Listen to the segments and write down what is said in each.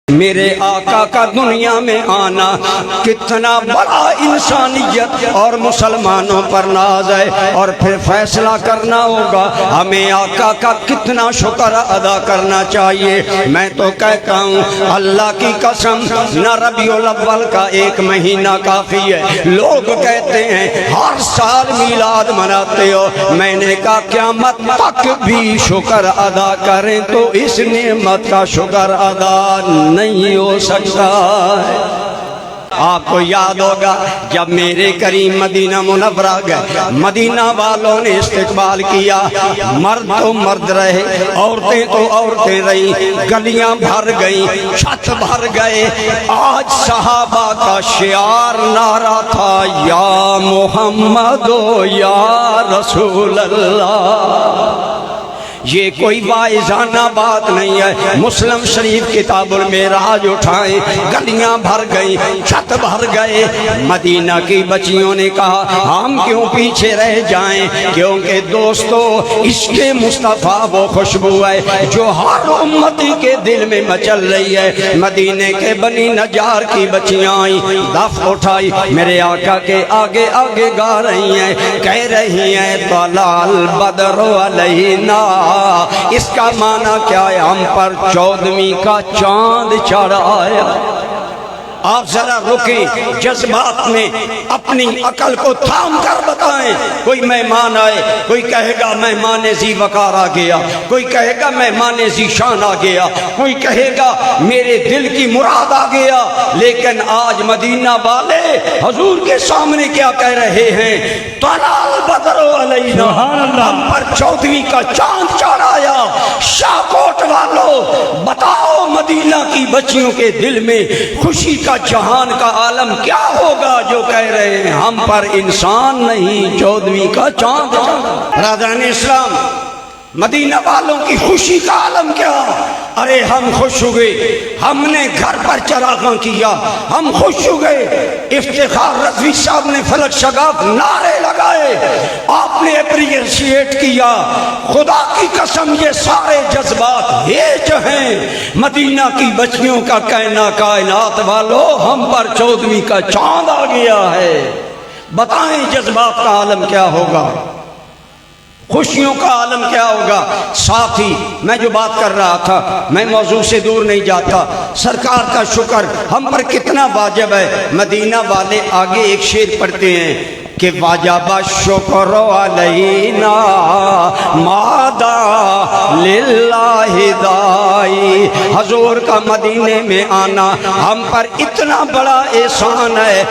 میرے آقا کا دنیا میں آنا کتنا بڑا انسانیت اور مسلمانوں پر ناز ہے، اور پھر فیصلہ کرنا ہوگا ہمیں آقا کا کتنا شکر ادا کرنا چاہیے۔ میں تو کہتا ہوں اللہ کی قسم نہ ربیع الاول کا ایک مہینہ کافی ہے۔ لوگ کہتے ہیں ہر سال میلاد مناتے ہو، میں نے کہا قیامت تک بھی شکر ادا کریں تو اس نعمت کا شکر ادا نہیں ہو سکتا ہے۔ آپ کو یاد ہوگا جب میرے کریم مدینہ منورہ گئے، مدینہ والوں نے استقبال کیا، مرد تو مرد رہے، عورتیں تو عورتیں رہی، گلیاں بھر گئیں، چھت بھر گئے۔ آج صحابہ کا شعار نعرہ تھا یا محمد و یا رسول اللہ۔ یہ کوئی واعظانہ بات نہیں ہے۔ مسلم شریف کتاب المعراج اٹھائیں، گلیاں بھر گئیں، چھت بھر گئے۔ مدینہ کی بچیوں نے کہا ہم کیوں پیچھے رہ جائیں، کیونکہ دوستو عشق مصطفیٰ وہ خوشبو ہے جو ہر امتی کے دل میں مچل رہی ہے۔ مدینے کے بنی نجار کی بچیاں آئیں، دف اٹھائی، میرے آقا کے آگے آگے گا رہی ہیں، کہہ رہی ہیں طلع البدر علینا۔ اس کا معنی کیا ہے؟ ہم پر 14ویں کا چاند چڑھ آیا۔ آپ ذرا رکیں، جذبات میں اپنی عقل کو تھام کر بتائیں۔ کوئی مہمان آئے، کوئی کہے گا مہمان ذی وقار آ گیا، کوئی کہے گا مہمان ذی شان آ گیا، کوئی کہے گا میرے دل کی مراد آ گیا۔ لیکن آج مدینہ والے حضور کے سامنے کیا کہہ رہے ہیں؟ طلع البدر علینا، ہم پر 14ویں کا چاند چڑھ آیا۔ شاہکوٹ والوں بتاؤ مدینہ کی بچیوں کے دل میں خوشی کا جہان کا عالم کیا ہوگا جو کہہ رہے ہیں ہم پر انسان نہیں 14ویں کا چاند۔ برادران اسلام، مدینہ والوں کی خوشی کا عالم کیا؟ ارے ہم خوش ہوئے، ہم نے گھر پر چراغاں کیا، ہم خوش ہوئے۔ افتخار رضوی صاحب نے فلک شگاف نعرے لگائے، آپ نے اپریشیٹ کیا۔ خدا کی قسم یہ سارے جذبات ہیج ہیں۔ مدینہ کی بچیوں کا کہنا کائنات والو ہم پر 14ویں کا چاند آ گیا ہے۔ بتائیں جذبات کا عالم کیا ہوگا، خوشیوں کا عالم کیا ہوگا۔ ساتھی میں جو بات کر رہا تھا، میں موضوع سے دور نہیں جاتا۔ سرکار کا شکر ہم پر کتنا واجب ہے۔ مدینہ والے آگے ایک شعر پڑھتے ہیں کہ واجب الشکر علینا مادا للہ دائی۔ حضور کا مدینے میں آنا ہم پر اتنا بڑا احسان ہے،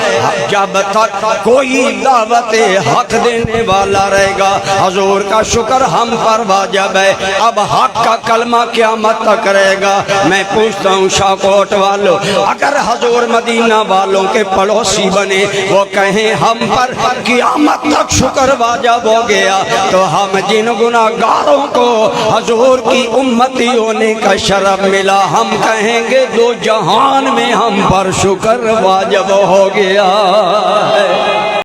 جب تک کوئی دعوت حق دینے والا رہے گا حضور کا شکر ہم پر واجب ہے۔ اب حق کا کلمہ قیامت تک رہے گا۔ میں پوچھتا ہوں شاہکوٹ والوں، اگر حضور مدینہ والوں کے پڑوسی بنے، وہ کہیں ہم پر قیامت تک شکر واجب ہو گیا، تو ہم جن گناہگاروں کو حضور کی امتی ہونے کا شرف ملا، ہم کہیں گے دو جہان میں ہم پر شکر واجب ہو گیا ہے۔